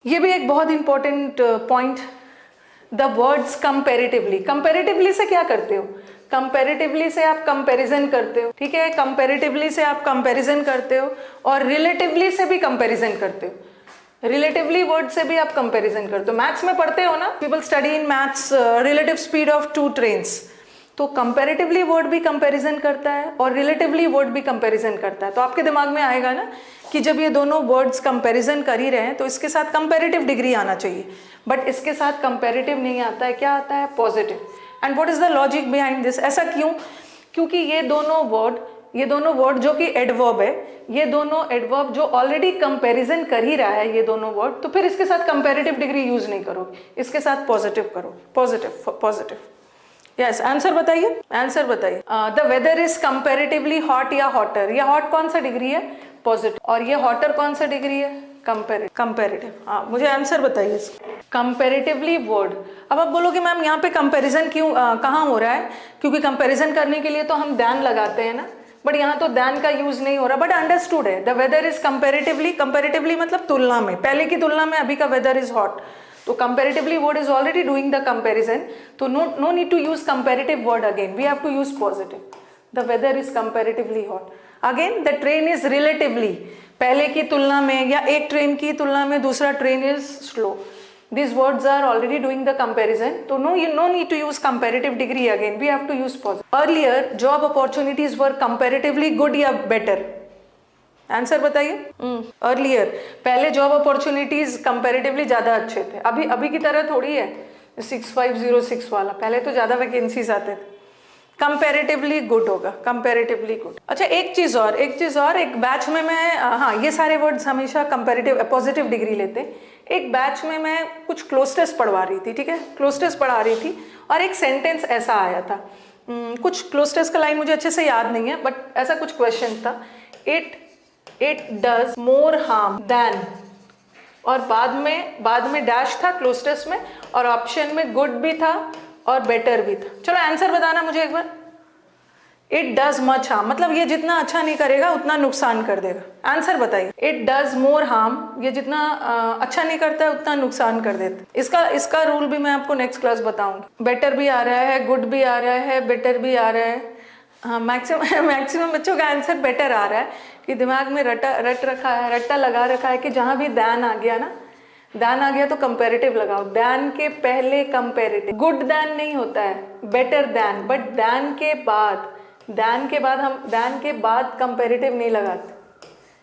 ये भी एक बहुत important point, the words comparatively. Comparatively से क्या करते हो? कंपैरेटिवली से आप कंपैरिजन करते हो, ठीक है। कंपैरेटिवली से आप कंपैरिजन करते हो और रिलेटिवली से भी कंपैरिजन करते हो। रिलेटिवली वर्ड से भी आप कंपैरिजन करते हो। मैथ्स में पढ़ते हो ना, people study in maths relative speed of 2 trains. तो कंपैरेटिवली वर्ड भी कंपैरिजन करता है और रिलेटिवली वर्ड भी कंपैरिजन करता है। तो आपके दिमाग में आएगा ना कि जब ये दोनों वर्ड्स कंपैरिजन कर ही रहे हैं तो इसके साथ कंपैरेटिव डिग्री आना चाहिए, बट इसके साथ कंपैरेटिव नहीं आता है। क्या आता है? Positive. And what is the logic behind this? ऐसा क्यों? क्योंकि ये दोनों वर्ड जो कि एडवर्ब है, ये दोनों एडवर्ब जो ऑलरेडी कंपैरिजन कर ही रहा है, ये दोनों वर्ड, तो फिर इसके साथ कंपैरेटिव डिग्री यूज नहीं करोगे, इसके साथ पॉजिटिव करो। पॉजिटिव। यस, आंसर बताइए, आंसर बताइए। The weather is comparatively hot या हॉटर। ये हॉट कौन सा डिग्री है? पॉजिटिव। और ये हॉटर कौन सा डिग्री है? कंपैरेटिव। हाँ, मुझे आंसर बताइए इसका। Comparatively word. अब आप बोलोगे मैम यहाँ पे कंपैरिजन क्यों कहाँ हो रहा है? क्योंकि कंपैरिजन करने के लिए तो हम दैन लगाते हैं ना, बट यहाँ तो दैन का यूज नहीं हो रहा, बट अंडरस्टूड है। द वेदर इज कंपैरेटिवली मतलब तुलना में, पहले की तुलना में अभी का वेदर इज हॉट। तो comparatively word is already doing the comparison, so no need to use comparative word again, we have to use positive. The weather is comparatively hot. Again the train is relatively, पहले की तुलना में या एक train की तुलना में दूसरा train is slow. These words are already doing the comparison, so no need to use comparative degree again, we have to use positive. Earlier job opportunities were comparatively good या better? आंसर बताइए। Earlier, पहले job opportunities comparatively ज्यादा अच्छे थे। अभी की तरह थोड़ी है 6506 वाला, पहले तो ज्यादा वैकेंसीज आते थे। कंपैरेटिवली गुड होगा, कंपैरेटिवली गुड। अच्छा, एक चीज और, एक बैच में मैं, हाँ ये सारे वर्ड्स हमेशा कंपैरेटिव पॉजिटिव डिग्री लेते। एक बैच में मैं कुछ क्लोज टेस्ट पढ़वा रही थी, ठीक है, क्लोज टेस्ट पढ़ा रही थी और एक सेंटेंस ऐसा आया था, कुछ क्लोज टेस्ट का लाइन मुझे अच्छे से याद नहीं है, बट ऐसा कुछ क्वेश्चन था, it does more harm then, और बाद में डैश था क्लोज टेस्ट में, और ऑप्शन में गुड भी था और बेटर भी था। चलो आंसर बताना मुझे एक बार। इट डज मच हार्म, मतलब ये जितना अच्छा नहीं करेगा उतना नुकसान कर देगा। आंसर बताइए। इट डज मोर हार्म, ये जितना अच्छा नहीं करता है उतना नुकसान कर देता है। इसका रूल भी मैं आपको नेक्स्ट क्लास बताऊंगी। बेटर भी आ रहा है, गुड भी आ रहा है, बेटर भी आ रहा है। हाँ, मैक्सिमम बच्चों का आंसर बेटर आ रहा है कि दिमाग में रट्टा लगा रखा है कि जहाँ भी दैन आ गया तो कंपैरेटिव लगाओ। दैन के पहले कंपैरेटिव, गुड दैन नहीं होता है, बेटर दैन, बट दैन के बाद हम दैन के बाद कंपैरेटिव नहीं लगाते।